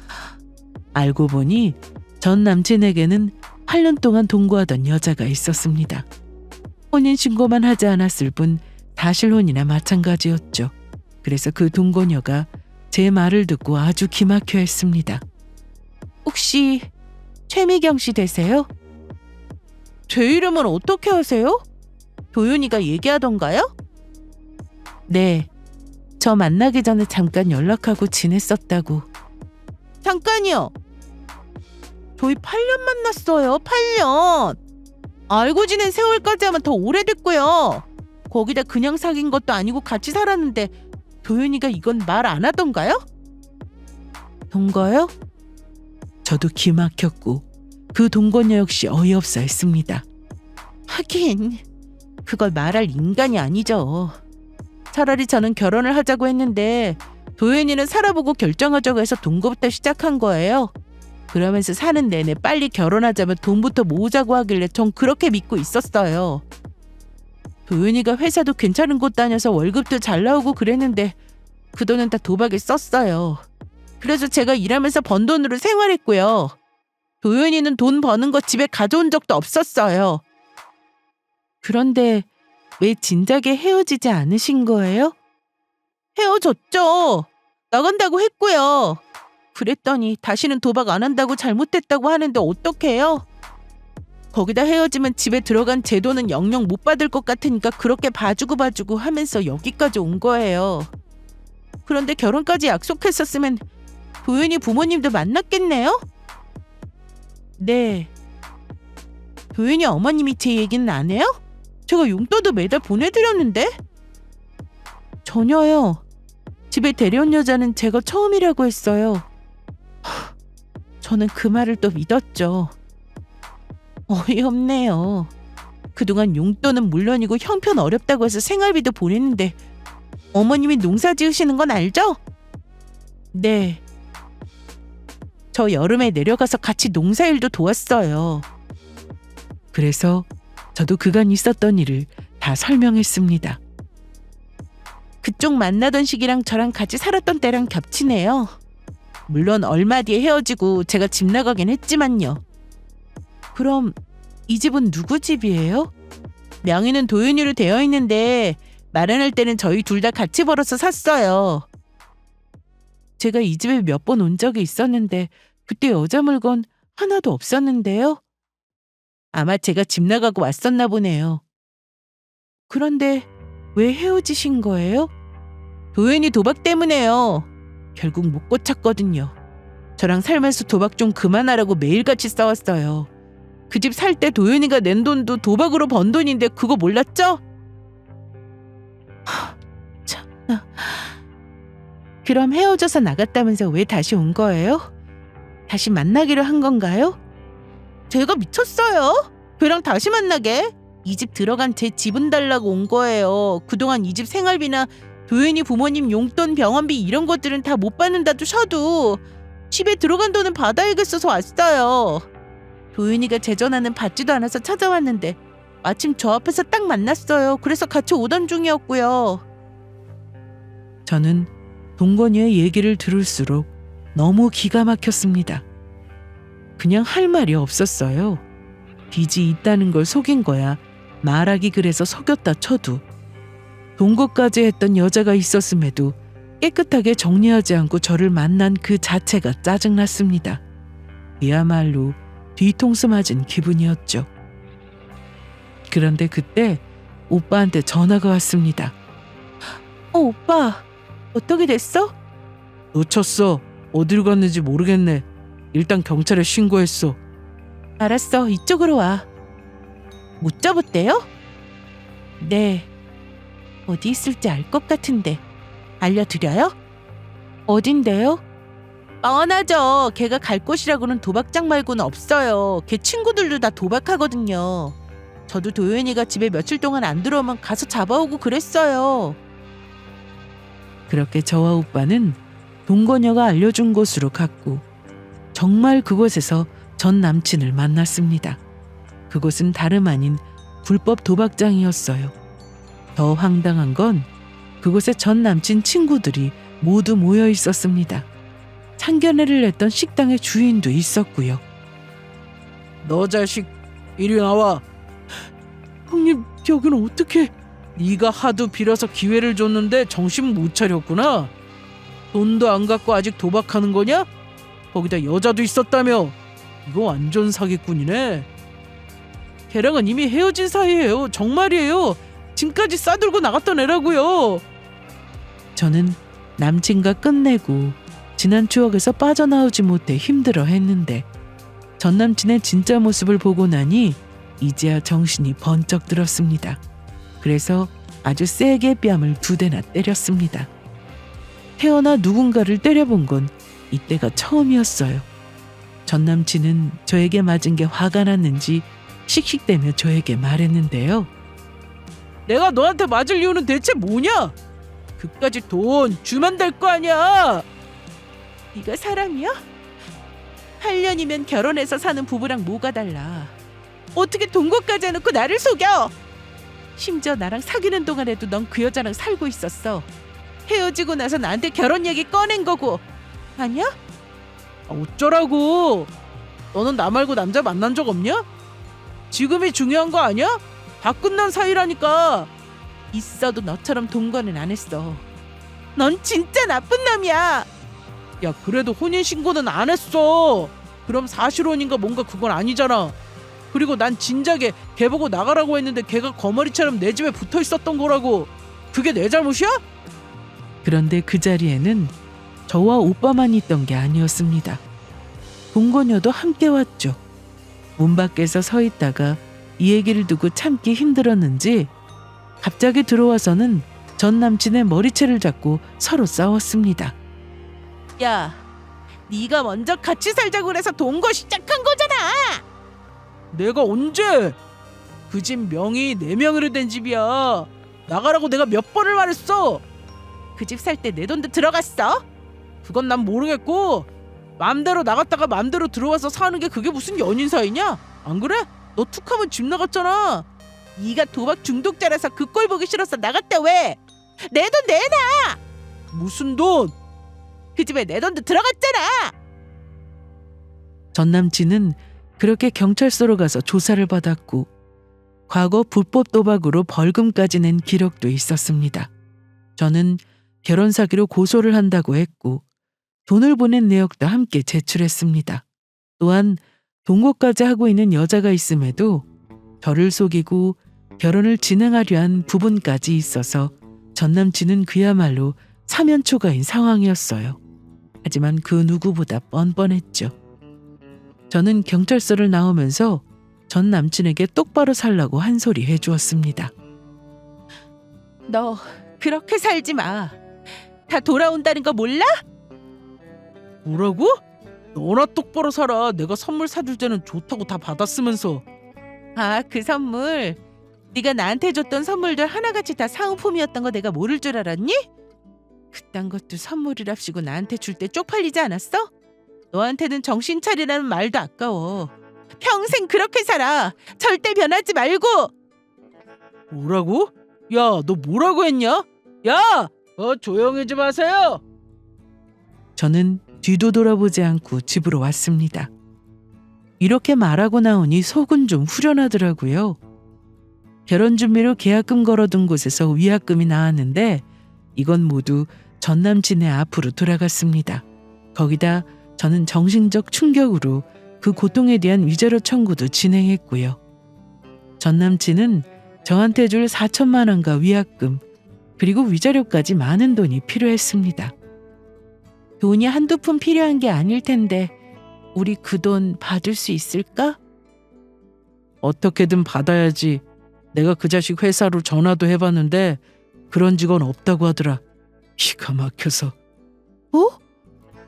알고 보니 전 남친에게는 8년 동안 동거하던 여자가 있었습니다. 혼인신고만 하지 않았을 뿐 사실혼이나 마찬가지였죠. 그래서 그 동거녀가 제 말을 듣고 아주 기막혀 했습니다. 혹시 최미경 씨 되세요? 제 이름은 어떻게 아세요? 도윤이가 얘기하던가요? 네, 저 만나기 전에 잠깐 연락하고 지냈었다고. 잠깐이요. 저희 8년 만났어요. 8년. 알고 지낸 세월까지 하면 더 오래됐고요. 거기다 그냥 사귄 것도 아니고 같이 살았는데 도윤이가 이건 말 안 하던가요? 동거요? 저도 기막혔고 그 동거녀 역시 어이없어 했습니다. 하긴 그걸 말할 인간이 아니죠. 차라리 저는 결혼을 하자고 했는데 도윤이는 살아보고 결정하자고 해서 동거부터 시작한 거예요. 그러면서 사는 내내 빨리 결혼하자면 돈부터 모으자고 하길래 전 그렇게 믿고 있었어요. 도윤이가 회사도 괜찮은 곳 다녀서 월급도 잘 나오고 그랬는데 그 돈은 다 도박에 썼어요. 그래서 제가 일하면서 번 돈으로 생활했고요. 도윤이는 돈 버는 거 집에 가져온 적도 없었어요. 그런데 왜 진작에 헤어지지 않으신 거예요? 헤어졌죠. 나간다고 했고요. 그랬더니 다시는 도박 안 한다고 잘못했다고 하는데 어떡해요? 거기다 헤어지면 집에 들어간 제 돈은 영영 못 받을 것 같으니까 그렇게 봐주고 하면서 여기까지 온 거예요. 그런데 결혼까지 약속했었으면 도윤이 부모님도 만났겠네요? 네. 도윤이 어머님이 제 얘기는 안 해요? 제가 용돈도 매달 보내드렸는데? 전혀요. 집에 데려온 여자는 제가 처음이라고 했어요. 저는 그 말을 또 믿었죠. 어이없네요. 그동안 용돈은 물론이고 형편 어렵다고 해서 생활비도 보냈는데 어머님이 농사 지으시는 건 알죠? 네. 저 여름에 내려가서 같이 농사일도 도왔어요. 그래서 저도 그간 있었던 일을 다 설명했습니다. 그쪽 만나던 시기랑 저랑 같이 살았던 때랑 겹치네요. 물론 얼마 뒤에 헤어지고 제가 집 나가긴 했지만요. 그럼 이 집은 누구 집이에요? 명의는 도윤이로 되어 있는데 마련할 때는 저희 둘 다 같이 벌어서 샀어요. 제가 이 집에 몇 번 온 적이 있었는데 그때 여자 물건 하나도 없었는데요. 아마 제가 집 나가고 왔었나 보네요. 그런데 왜 헤어지신 거예요? 도윤이 도박 때문에요. 결국 못 고쳤거든요. 저랑 살면서 도박 좀 그만하라고 매일같이 싸웠어요. 그 집 살 때 도윤이가 낸 돈도 도박으로 번 돈인데 그거 몰랐죠? 참나. 그럼 헤어져서 나갔다면서 왜 다시 온 거예요? 다시 만나기로 한 건가요? 제가 미쳤어요. 걔랑 다시 만나게? 이 집 들어간 제 지분 달라고 온 거예요. 그동안 이 집 생활비나 도윤이 부모님 용돈 병원비 이런 것들은 다 못 받는다도 쳐도 집에 들어간 돈은 받아야겠어서 왔어요. 도윤이가 제 전화는 받지도 않아서 찾아왔는데 마침 저 앞에서 딱 만났어요. 그래서 같이 오던 중이었고요. 저는 동건이의 얘기를 들을수록 너무 기가 막혔습니다. 그냥 할 말이 없었어요. 빚이 있다는 걸 속인 거야 말하기 그래서 속였다 쳐도 동거까지 했던 여자가 있었음에도 깨끗하게 정리하지 않고 저를 만난 그 자체가 짜증났습니다. 그야말로 뒤통수 맞은 기분이었죠. 그런데 그때 오빠한테 전화가 왔습니다. 오빠 어떻게 됐어? 놓쳤어. 어딜 갔는지 모르겠네. 일단 경찰에 신고했어. 알았어. 이쪽으로 와. 못 잡았대요? 네. 어디 있을지 알 것 같은데 알려드려요? 어딘데요? 뻔하죠. 걔가 갈 곳이라고는 도박장 말고는 없어요. 걔 친구들도 다 도박하거든요. 저도 도윤이가 집에 며칠 동안 안 들어오면 가서 잡아오고 그랬어요. 그렇게 저와 오빠는 동거녀가 알려준 곳으로 갔고 정말 그곳에서 전 남친을 만났습니다. 그곳은 다름 아닌 불법 도박장이었어요. 더 황당한 건 그곳에 전 남친 친구들이 모두 모여 있었습니다. 상견례를 했던 식당의 주인도 있었고요. 너 자식 이리 나와. 형님 여기는 어떻게? 네가 하도 빌어서 기회를 줬는데 정신 못 차렸구나. 돈도 안 갖고 아직 도박하는 거냐? 거기다 여자도 있었다며. 이거 완전 사기꾼이네. 걔랑은 이미 헤어진 사이예요. 정말이에요. 짐까지 싸들고 나갔던 애라고요. 저는 남친과 끝내고 지난 추억에서 빠져나오지 못해 힘들어했는데 전 남친의 진짜 모습을 보고 나니 이제야 정신이 번쩍 들었습니다. 그래서 아주 세게 뺨을 2대나 때렸습니다. 태어나 누군가를 때려본 건 이때가 처음이었어요. 전 남친은 저에게 맞은 게 화가 났는지 씩씩대며 저에게 말했는데요. 내가 너한테 맞을 이유는 대체 뭐냐? 그까지 돈 주면 될 거 아니야. 네가 사람이야? 8년이면 결혼해서 사는 부부랑 뭐가 달라. 어떻게 동거까지 해놓고 나를 속여? 심지어 나랑 사귀는 동안에도 넌 그 여자랑 살고 있었어. 헤어지고 나서 나한테 결혼 얘기 꺼낸 거고. 아니야? 어쩌라고? 너는 나 말고 남자 만난 적 없냐? 지금이 중요한 거 아니야? 다 끝난 사이라니까. 있어도 너처럼 동거는 안 했어. 넌 진짜 나쁜 놈이야. 야, 그래도 혼인신고는 안 했어. 그럼 사실혼인가 뭔가 그건 아니잖아. 그리고 난 진작에 걔 보고 나가라고 했는데 걔가 거머리처럼 내 집에 붙어 있었던 거라고. 그게 내 잘못이야? 그런데 그 자리에는 저와 오빠만 있던 게 아니었습니다. 동거녀도 함께 왔죠. 문 밖에서 서 있다가 이 얘기를 두고 참기 힘들었는지 갑자기 들어와서는 전 남친의 머리채를 잡고 서로 싸웠습니다. 야, 네가 먼저 같이 살자고 그래서 동거 시작한 거잖아. 내가 언제? 그 집 명이 내 명의로 된 집이야. 나가라고 내가 몇 번을 말했어. 그 집 살 때 내 돈도 들어갔어? 그건 난 모르겠고, 맘대로 나갔다가 맘대로 들어와서 사는 게 그게 무슨 연인 사이냐? 안 그래? 너 툭하면 집 나갔잖아. 네가 도박 중독자라서 그 꼴 보기 싫어서 나갔다. 왜? 내 돈 내놔. 무슨 돈? 그 집에 내 돈도 들어갔잖아. 전 남친은 그렇게 경찰서로 가서 조사를 받았고 과거 불법 도박으로 벌금까지 낸 기록도 있었습니다. 저는 결혼 사기로 고소를 한다고 했고 돈을 보낸 내역도 함께 제출했습니다. 또한 동거까지 하고 있는 여자가 있음에도 저를 속이고 결혼을 진행하려 한 부분까지 있어서 전 남친은 그야말로 사면초가인 상황이었어요. 하지만 그 누구보다 뻔뻔했죠. 저는 경찰서를 나오면서 전 남친에게 똑바로 살라고 한 소리 해주었습니다. 너 그렇게 살지 마. 다 돌아온다는 거 몰라? 뭐라고? 너나 똑바로 살아. 내가 선물 사줄 때는 좋다고 다 받았으면서. 아, 그 선물. 네가 나한테 줬던 선물들 하나같이 다 사은품이었던 거 내가 모를 줄 알았니? 그딴 것도 선물이랍시고 나한테 줄 때 쪽팔리지 않았어? 너한테는 정신 차리라는 말도 아까워. 평생 그렇게 살아. 절대 변하지 말고. 뭐라고? 야, 너 뭐라고 했냐? 야! 조용히 좀 하세요. 저는 뒤도 돌아보지 않고 집으로 왔습니다. 이렇게 말하고 나오니 속은 좀 후련하더라고요. 결혼 준비로 계약금 걸어둔 곳에서 위약금이 나왔는데 이건 모두 전 남친의 앞으로 돌아갔습니다. 거기다 저는 정신적 충격으로 그 고통에 대한 위자료 청구도 진행했고요. 전 남친은 저한테 줄 4천만 원과 위약금 그리고 위자료까지 많은 돈이 필요했습니다. 돈이 한두 푼 필요한 게 아닐 텐데 우리 그 돈 받을 수 있을까? 어떻게든 받아야지. 내가 그 자식 회사로 전화도 해봤는데 그런 직원 없다고 하더라. 기가 막혀서. 뭐?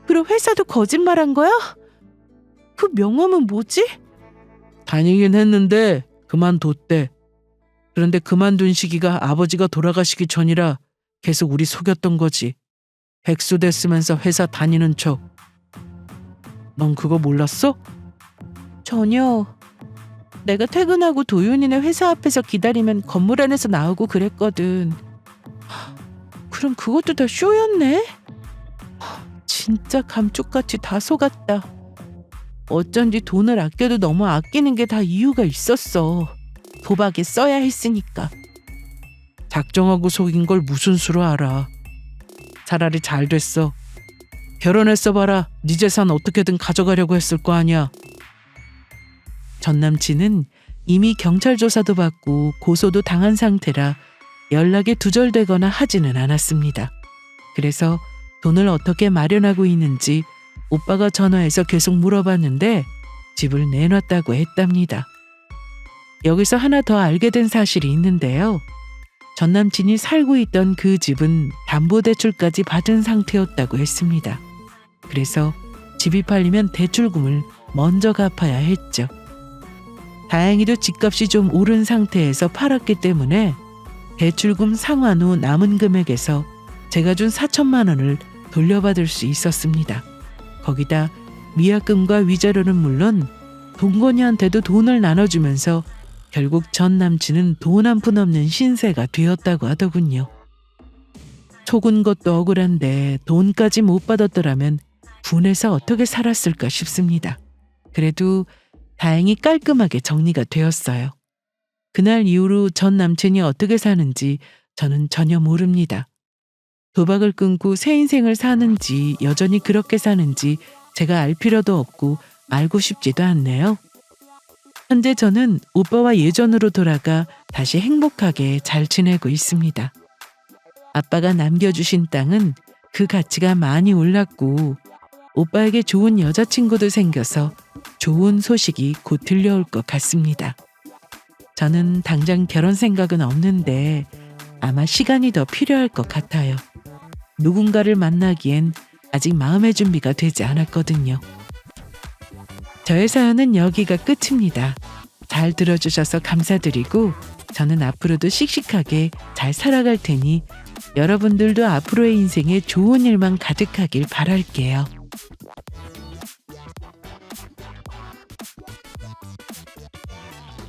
그럼 회사도 거짓말한 거야? 그 명함은 뭐지? 다니긴 했는데 그만뒀대. 그런데 그만둔 시기가 아버지가 돌아가시기 전이라 계속 우리 속였던 거지. 백수 됐으면서 회사 다니는 척. 넌 그거 몰랐어? 전혀. 내가 퇴근하고 도윤이네 회사 앞에서 기다리면 건물 안에서 나오고 그랬거든. 그럼 그것도 다 쇼였네? 진짜 감쪽같이 다 속았다. 어쩐지 돈을 아껴도 너무 아끼는 게 다 이유가 있었어. 도박에 써야 했으니까. 작정하고 속인 걸 무슨 수로 알아. 차라리 잘 됐어. 결혼했어 봐라. 네 재산 어떻게든 가져가려고 했을 거 아니야. 전 남친은 이미 경찰 조사도 받고 고소도 당한 상태라 연락이 두절되거나 하지는 않았습니다. 그래서 돈을 어떻게 마련하고 있는지 오빠가 전화해서 계속 물어봤는데 집을 내놨다고 했답니다. 여기서 하나 더 알게 된 사실이 있는데요. 전 남친이 살고 있던 그 집은 담보대출까지 받은 상태였다고 했습니다. 그래서 집이 팔리면 대출금을 먼저 갚아야 했죠. 다행히도 집값이 좀 오른 상태에서 팔았기 때문에 대출금 상환 후 남은 금액에서 제가 준 4천만 원을 돌려받을 수 있었습니다. 거기다 미약금과 위자료는 물론 동건이한테도 돈을 나눠주면서 결국 전 남친은 돈 한 푼 없는 신세가 되었다고 하더군요. 속은 것도 억울한데 돈까지 못 받았더라면 분해서 어떻게 살았을까 싶습니다. 그래도 다행히 깔끔하게 정리가 되었어요. 그날 이후로 전 남친이 어떻게 사는지 저는 전혀 모릅니다. 도박을 끊고 새 인생을 사는지 여전히 그렇게 사는지 제가 알 필요도 없고 알고 싶지도 않네요. 현재 저는 오빠와 예전으로 돌아가 다시 행복하게 잘 지내고 있습니다. 아빠가 남겨주신 땅은 그 가치가 많이 올랐고 오빠에게 좋은 여자친구도 생겨서 좋은 소식이 곧 들려올 것 같습니다. 저는 당장 결혼 생각은 없는데 아마 시간이 더 필요할 것 같아요. 누군가를 만나기엔 아직 마음의 준비가 되지 않았거든요. 저의 사연은 여기가 끝입니다. 잘 들어주셔서 감사드리고 저는 앞으로도 씩씩하게 잘 살아갈 테니 여러분들도 앞으로의 인생에 좋은 일만 가득하길 바랄게요.